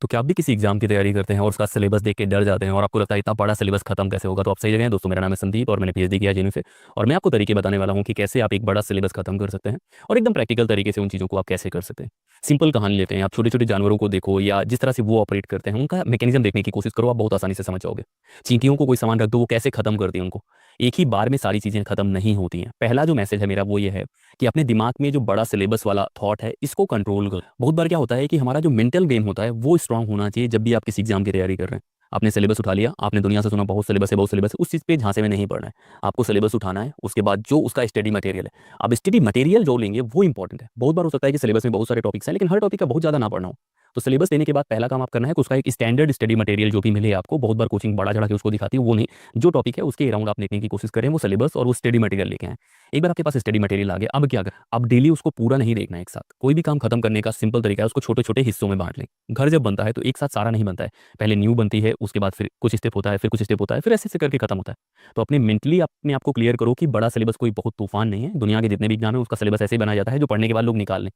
तो क्या आप भी किसी एग्जाम की तैयारी करते हैं और उसका सिलेबस देख के डर जाते हैं और आपको लगता है इतना बड़ा सिलेबस खत्म कैसे होगा? तो आप सही जगह हैं दोस्तों। मेरा नाम है संदीप और मैंने पीएचडी किया जेएनयू से। और मैं आपको तरीके बताने वाला हूँ कि कैसे आप एक बड़ा सिलेबस खत्म कर सकते हैं और एकदम प्रैक्टिकल तरीके से उन चीज़ों को आप कैसे कर सकते हैं। सिंपल कहानी लेते हैं, आप छोटे छोटे जानवरों को देखो या जिस तरह से वो ऑपरेट करते हैं उनका मैकेनिज्म देखने की कोशिश करो, आप बहुत आसानी से समझ जाओगे। चींटियों को कोई सामान रख दो, वो कैसे खत्म करती हैं उनको। एक ही बार में सारी चीज़ें खत्म नहीं होती हैं। पहला जो मैसेज है मेरा वो ये है कि अपने दिमाग में जो बड़ा सिलेबस वाला थॉट है इसको कंट्रोल करो। बहुत बार क्या होता है कि हमारा जो मेंटल गेम होता है वो स्ट्रांग होना चाहिए जब भी आप किसी एग्जाम की तैयारी कर रहे हैं। आपने सिलेबस उठा लिया, आपने दुनिया से सुना बहुत सिलेबस है बहुत सिलेबस है, उस चीज़ पे झांसे में नहीं पड़ना है। आपको सिलेबस उठाना है, उसके बाद जो उसका स्टडी मटेरियल है, अब स्टडी मटेरियल जो लेंगे वो इंपॉर्टेंट है। बहुत बार हो सकता है कि सिलेबस में बहुत सारे टॉपिक्स हैं लेकिन हर टॉपिक का बहुत ज़्यादा ना पढ़ना हो। तो सिलेबस लेने के बाद पहला काम आप करना है कि उसका एक स्टैंडर्ड स्टडी मटेरियल जो भी मिले आपको, बहुत बार कोचिंग बड़ा चढ़ा के उसको दिखाती है वो नहीं, जो टॉपिक है उसके अराउंड आप देखने की कोशिश करें, वो सिलेबस और वो स्टडी मटेरियल लेके आएं। एक बार आपके पास स्टडी मटेरियल आ गया, अब क्या करें? अब डेली उसको पूरा नहीं देखना है एक साथ। कोई भी काम खत्म करने का सिंपल तरीका है, उसको छोटे छोटे हिस्सों में बांट लें। घर जब बनता है तो एक साथ सारा नहीं बनता है। पहले न्यू बनती है, उसके बाद फिर कुछ स्टेप होता है, फिर कुछ स्टेप होता है, फिर ऐसे ऐसे करके खत्म होता है। तो अपने मेंटली अपने आप को क्लियर करो कि बड़ा सिलेबस कोई बहुत तूफान नहीं है। दुनिया के जितने भी एग्जाम है उसका सिलेबस ऐसे ही बनाया जाता है जो पढ़ने के बाद लोग निकाल लें।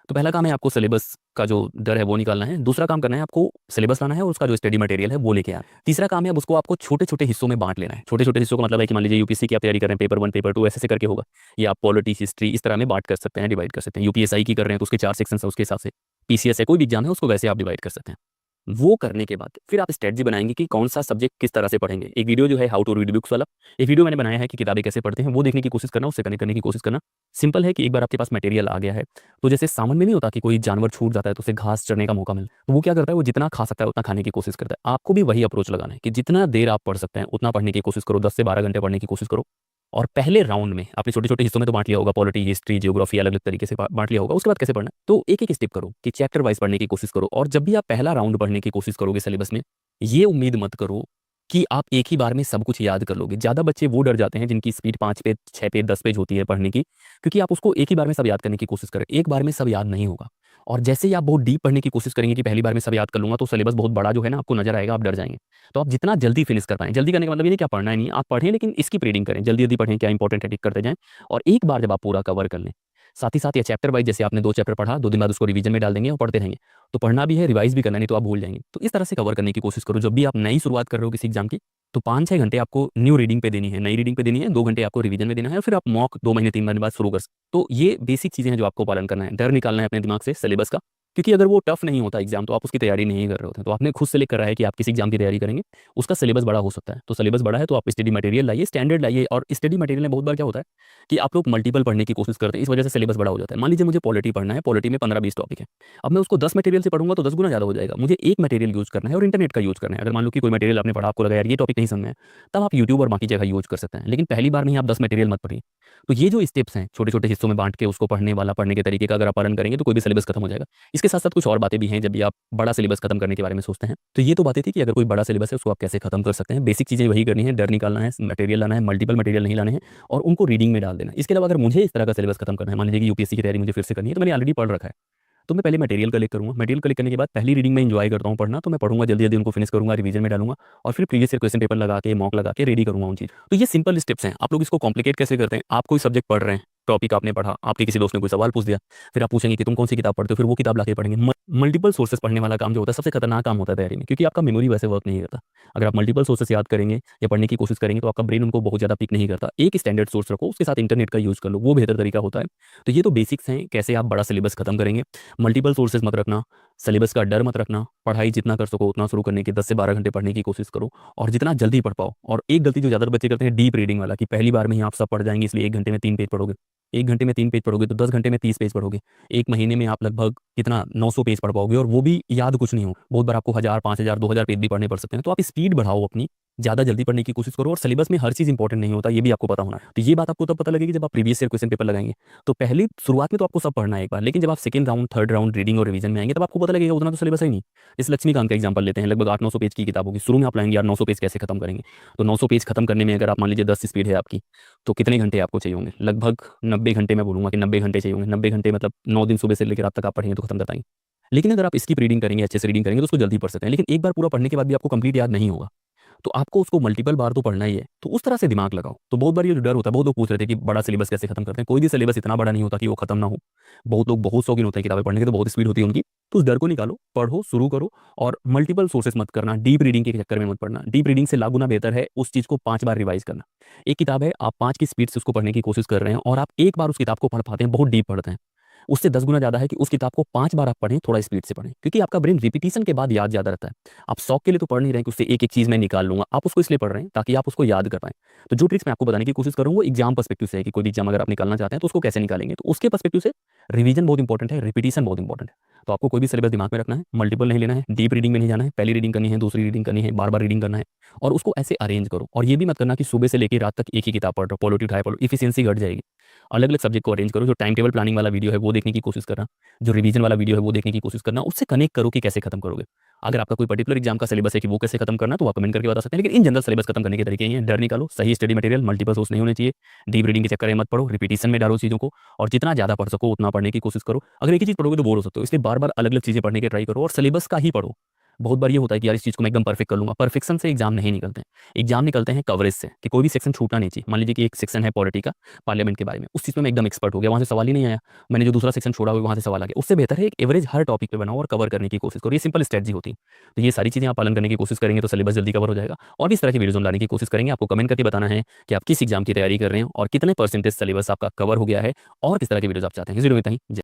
तो पहला काम है आपको सिलेबस का जो डर है वो निकालना है। दूसरा काम करना है आपको सिलेबस लाना है और उसका जो स्टडी मटेरियल है वो लेके आना है। तीसरा काम है अब उसको आपको छोटे छोटे हिस्सों में बांट लेना है। छोटे छोटे हिस्सों का मतलब है कि मान लीजिए यूपीएससी की आप तैयारी कर रहे हैं, पेपर 1 पेपर 2 ऐसे ऐसे करके होगा। या आप पॉलिटी हिस्ट्री इस तरह में बांट कर सकते हैं, डिवाइड कर सकते हैं। यूपीएसआई की कर रहे हैं तो उसके 4 सेक्शन है, उसके हिसाब से पीसीएस है, कोई भी एग्जाम है उसको वैसे आप डिवाइड कर सकते हैं। वो करने के बाद फिर आप स्ट्रेटजी बनाएंगे कि कौन सा सब्जेक्ट किस तरह से पढ़ेंगे। एक वीडियो जो है हाउ टू रीड बुक्स वाला, एक वीडियो मैंने बनाया है कि किताबें कैसे पढ़ते हैं, वो देखने की कोशिश करना, उससे कनेक्ट करने की कोशिश करना। सिंपल है कि एक बार आपके पास मटेरियल आ गया है तो जैसे सावन में नहीं होता कि कोई जानवर छूट जाता है तो उसे घास चरने का मौका मिले, तो वो क्या करता है, वो जितना खा सकता है उतना खाने की कोशिश करता है। आपको भी वही अप्रोच लगाना है कि जितना देर आप पढ़ सकते हैं उतना पढ़ने की कोशिश करो, 10 से 12 घंटे पढ़ने की कोशिश करो। और पहले राउंड में आपने छोटे छोटे हिस्सों में तो बांट लिया होगा, पॉलिटी हिस्ट्री जियोग्राफी अलग अलग तरीके से बांट लिया होगा। उसके बाद कैसे पढ़ना है, तो एक एक स्टेप करो कि चैप्टर वाइज पढ़ने की कोशिश करो। और जब भी आप पहला राउंड पढ़ने की कोशिश करोगे सिलेबस में, ये उम्मीद मत करो कि आप एक ही बार में सब कुछ याद कर लोगे। ज़्यादा बच्चे वो डर जाते हैं जिनकी स्पीड 5 पेज 6 पेज 10 पेज होती है पढ़ने की, क्योंकि आप उसको एक ही बार में सब याद करने की कोशिश करें, एक बार में सब याद नहीं होगा। और जैसे ही आप बहुत डीप पढ़ने की कोशिश करेंगे कि पहली बार में सब याद कर लूंगा, तो सिलेबस बहुत बड़ा जो है ना आपको नजर आएगा, आप डर जाएंगे। तो आप जितना जल्दी फिनिश कर पाएं, जल्दी करने का मतलब ये नहीं क्या पढ़ना है नहीं, आप पढ़ें लेकिन इसकी रीडिंग करें, जल्दी जल्दी पढ़ें, क्या इंपॉर्टेंट है टिक करते जाएं। और एक बार जब आप पूरा कवर कर लें, साथ ही साथ ये चैप्टर वाइज, जैसे आपने 2 चैप्टर पढ़ा, 2 दिन बाद उसको रिवीजन में डाल देंगे और पढ़ते रहेंगे। तो पढ़ना भी है, रिवाइज भी करना, नहीं तो आप भूल जाएंगे। तो इस तरह से कवर करने की कोशिश करो। जब भी आप नई शुरुआत कर रहे हो किसी एग्जाम की, तो 5-6 घंटे आपको न्यू रीडिंग पे देनी है, नई रीडिंग पे देनी है, 2 घंटे आपको रिवीजन में देना है, और फिर आप मॉक 2 महीने 3 महीने बाद शुरू कर सकते। तो ये बेसिक चीज़ें हैं जो आपको पालन करना है। डर निकालना है अपने दिमाग से सिलेबस का, क्योंकि अगर वो टफ नहीं होता एग्जाम तो आप उसकी तैयारी नहीं कर रहे होते। तो आपने खुद सेलेक्ट करा है कि आप किस एग्जाम की तैयारी करेंगे, उसका सिलेबस बड़ा हो सकता है। तो सिलेबस बड़ा है तो आप स्टडी मटेरियल लाइए, स्टैंडर्ड लाइए। और स्टडी मटेरियल में बहुत बार क्या होता है कि आप लोग मल्टीपल पढ़ने की कोशिश करते हैं, इस वजह से सिलेबस बड़ा हो जाता है। मान लीजिए मुझे पॉलिटी पढ़ना है, पॉलिटी में 15-20 टॉपिक है। अब मैं उसको 10 मटेरियल से पढ़ूंगा तो 10 गुना ज़्यादा हो जाएगा। मुझे एक मटेरियल यूज करना है और इंटरनेट का यूज करना है। अगर मान लो कि कोई मटेरियल आपने पढ़ा, आपको लगा यार ये टॉपिक नहीं समझ में है, तब आप यूट्यूब और बाकी जगह यूज कर सकते हैं। लेकिन पहली बार में ही आप 10 मटेरियल मत पढ़िए। तो ये जो स्टेप्स हैं छोटे छोटे हिस्सों में बांट के उसको पढ़ने वाला, पढ़ने के तरीके का अगर आप पालन करेंगे तो कोई भी सिलेबस खत्म हो जाएगा। इसके साथ साथ कुछ और बातें भी हैं जब भी आप बड़ा सिलेबस खत्म करने के बारे में सोचते हैं। तो ये तो बातें थी कि अगर कोई बड़ा सिलेबस है उसको आप कैसे खत्म कर सकते हैं। बेसिक चीज़ें वही करनी है, डर निकालना है, मटेरियल लाना है, मल्टीपल मटेरियल नहीं लाने हैं, और उनको रीडिंग में डाल देना। इसके अलावा अगर मुझे इस तरह का सिलेबस खत्म करना है, मान लीजिए कि यूपीएससी की तैयारी मुझे फिर से करनी है, तो मैंने ऑलरेडी पढ़ रखा है, तो मैं पहले मटेरियल कलेक्ट करूँगा। मटेरियल कलेक्ट करने के बाद पहली रीडिंग में एंजॉय करता हूँ पढ़ना, तो मैं पढ़ूंगा जल्दी जल्दी, उनको फिनिश करूँगा, रिवीजन में डालूंगा, और फिर प्रीवियस ईयर क्वेश्चन पेपर लगा के, मॉक लगा के रेडी करूँगा उन चीज़। तो ये सिंपल स्टेप्स हैं। आप लोग इसको कॉम्प्लिकेट कैसे करते हैं? आप कोई सब्जेक्ट पढ़ रहे हैं, टॉपिक आपने पढ़ा, आपके किसी दोस्त ने कोई सवाल पूछ दिया, फिर आप पूछेंगे कि तुम कौन सी किताब पढ़ते हो, फिर वो किताब लाके पढ़ेंगे। मल्टीपल सोर्सेस पढ़ने वाला काम जो होता है सबसे खतरनाक काम होता है तैयारी में, क्योंकि आपका मेमोरी वैसे वर्क नहीं करता। अगर आप मल्टीपल सोर्सेस याद करेंगे या पढ़ने की कोशिश करेंगे तो आपका ब्रेन उनको बहुत ज़्यादा पिक नहीं करता। एक स्टैंडर्ड सोर्स रखो, उसके साथ इंटरनेट का यूज़ कर लो, वो बेहतर तरीका होता है। तो ये तो बेसिक्स हैं कैसे आप बड़ा सिलेबस खत्म करेंगे। मल्टीपल सोर्सेज मत रखना, सिलेबस का डर मत रखना, पढ़ाई जितना कर सको उतना शुरू करने की, 10 से 12 घंटे पढ़ने की कोशिश करो और जितना जल्दी पढ़ पाओ। और एक गलती जो ज़्यादातर बच्चे करते हैं, डीप रीडिंग वाला, कि पहली बार में ही आप सब पढ़ जाएंगे इसलिए 1 घंटे में 3 पेज पढ़ोगे। 1 घंटे में 3 पेज पढ़ोगे तो 10 घंटे में 30 पेज पढ़ोगे। एक महीने में आप लगभग कितना 900 पेज पढ़ पाओगे, और वो भी याद कुछ नहीं हो। बहुत बार आपको 1000, 5000, 2000 पेज भी पढ़ने पड़ सकते हैं। तो आप स्पीड बढ़ाओ अपनी, ज़्यादा जल्दी पढ़ने की कोशिश करो। और सिलेबस में हर चीज़ इंपॉर्टेंट नहीं होता, ये भी आपको पता होना है। तो ये बात आपको तब पता लगेगी जब आप प्रीवियस ईयर क्वेश्चन पेपर लगाएंगे। तो पहली शुरुआत में तो आपको सब पढ़ना है एक बार, लेकिन जब आप second round, third round reading और रिवीजन में आएंगे तब आपको पता लगेगा उतना तो सिलेबस है ही नहीं। इस लक्ष्मीकांत का एग्जांपल लेते हैं, लगभग 800-900 पेज की किताब होगी। शुरू में आप लाएंगे यार 900 पेज कैसे खत्म करेंगे, तो 900 पेज खत्म करने में अगर आप मान लीजिए 10 स्पीड है आपकी, तो कितने घंटे आपको चाहिए होंगे? लगभग 90 घंटे। मैं बोलूँगा कि 90 घंटे चाहिए होंगे। 90 घंटे मतलब 9 दिन सुबह से लेकर रात तक आप पढ़ेंगे तो खत्म कर पाएंगे। लेकिन अगर आप इसकी रीडिंग करेंगे, अच्छे से रीडिंग करेंगे तो उसको जल्दी पढ़ सकते हैं। लेकिन एक बार पूरा पढ़ने के बाद भी आपको कंप्लीट याद नहीं होगा। तो आपको उसको मल्टीपल बार तो पढ़ना ही है, तो उस तरह से दिमाग लगाओ। तो बहुत बार ये जो डर होता है, बहुत लोग पूछ रहे थे कि बड़ा सिलेबस कैसे खत्म करते हैं। कोई भी सिलेबस इतना बड़ा नहीं होता कि वो खत्म ना हो। बहुत लोग बहुत शौकीन होते हैं किताबें पढ़ने के, तो बहुत स्पीड होती है उनकी। तो उस डर को निकालो, पढ़ो, शुरू करो, और मल्टीपल सोर्सेस मत करना, डीप रीडिंग के चक्कर में मत पढ़ना। डीप रीडिंग से लाख गुना बेहतर है उस चीज़ को 5 बार रिवाइज करना। एक किताब है, आप 5 की स्पीड से उसको पढ़ने की कोशिश कर रहे हैं, और आप एक बार उस किताब को पढ़ पाते हैं, बहुत डीप पढ़ते हैं। उससे 10 गुना ज़्यादा है कि उस किताब को 5 बार आप पढ़ें, थोड़ा स्पीड से पढ़ें, क्योंकि आपका ब्रेन रिपीटिशन के बाद याद ज़्यादा रहता है। आप शौक के लिए तो पढ़ नहीं रहे हैं कि उससे एक-एक चीज़ मैं निकाल लूँगा, आप उसको इसलिए पढ़ रहे हैं ताकि आप उसको याद कर पाएँ। तो जो ट्रिक्स मैं आपको बताने की कोशिश कर रहा हूँ, वो एग्ज़ाम पर्सपेक्टिव से है कि कोई भी एग्ज़ाम अगर आप निकालना चाहते हैं, तो उसको कैसे निकालेंगे। तो उसके पर्सपेक्टिव से रिवीजन बहुत इंपॉर्टेंट है, रिपीटिशन बहुत इंपॉर्टेंट है। तो आपको कोई भी सिलेबस दिमाग में रखना है, मल्टीपल नहीं लेना है, डीप रीडिंग में नहीं जाना है, पहली रीडिंग करनी है, दूसरी रीडिंग करनी है, बार-बार रीडिंग करना है, और उसको ऐसे अरेंज करो। और ये भी मत करना कि सुबह से लेके रात तक एक ही किताब पढ़ रहे हो, पॉलिटी उठाए पढ़ो, एफिशिएंसी घट जाएगी। अलग-अलग सब्जेक्ट को अरेंज करो। जो टाइम टेबल प्लानिंग वाला वीडियो है वो देखने की कोशिश करना, जो रिवीजन वाला वीडियो है वो देखने की कोशिश करना, उससे कनेक्ट करो कि कैसे खत्म करोगे। अगर आपका कोई पर्टिकुलर एग्जाम का सिलेबस है कि वो कैसे खत्म करना है, तो आप कमेंट करके बता सकते हैं। लेकिन इन जनरल सिलेबस खत्म करने के तरीके ये हैं। डर निकालो, सही स्टडी मटेरियल, मल्टीपल सोर्स नहीं होने चाहिए, डीप रीडिंग के चक्कर में मत पढ़ो, रिपीटिशन में डालो चीज़ों को, और जितना ज़्यादा पढ़ सको उतना पढ़ने की कोशिश करो। अगर एक ही चीज़ पढ़ोगे तो बोर हो सकते हो, इसलिए बार-बार अलग-अलग चीज़ें पढ़ने की ट्राई करो, और सिलेबस का ही पढ़ो। बहुत बार ये होता है कि यार इस चीज़ को मैं एकदम परफेक्ट कर लूँगा। परफेक्शन से एग्जाम नहीं निकलते हैं। एग्जाम निकलते हैं कवरेज से, कि कोई भी सेक्शन छूटना नहीं चाहिए। मान लीजिए कि एक सेक्शन है पॉलिटी का, पार्लियामेंट के बारे में, उस चीज़ में मैं एकदम एक्सपर्ट हो गया, वहाँ से सवाल ही नहीं आया। मैंने जो दूसरा सेक्शन छोड़ा हुआ वहाँ से सवाल आ गया। उससे बेहतर है एक एवरेज हर टॉपिक पे बनाओ और कवर करने की कोशिश करो। ये सिंपल स्ट्रेटजी होती है। तो ये सारी चीज़ें आप पालन करने की कोशिश करेंगे तो सिलेबस जल्दी कवर हो जाएगा। और भी इस तरह की वीडियोज़ हम लाने की कोशिश करेंगे। आपको कमेंट करके बताना है कि आप किस एग्जाम की तैयारी कर रहे हैं और कितने परसेंटेज सिलेबस आपका कवर हो गया है, और किस तरह की वीडियोज़ आप चाहते हैं। इस वीडियो में इतना ही। जय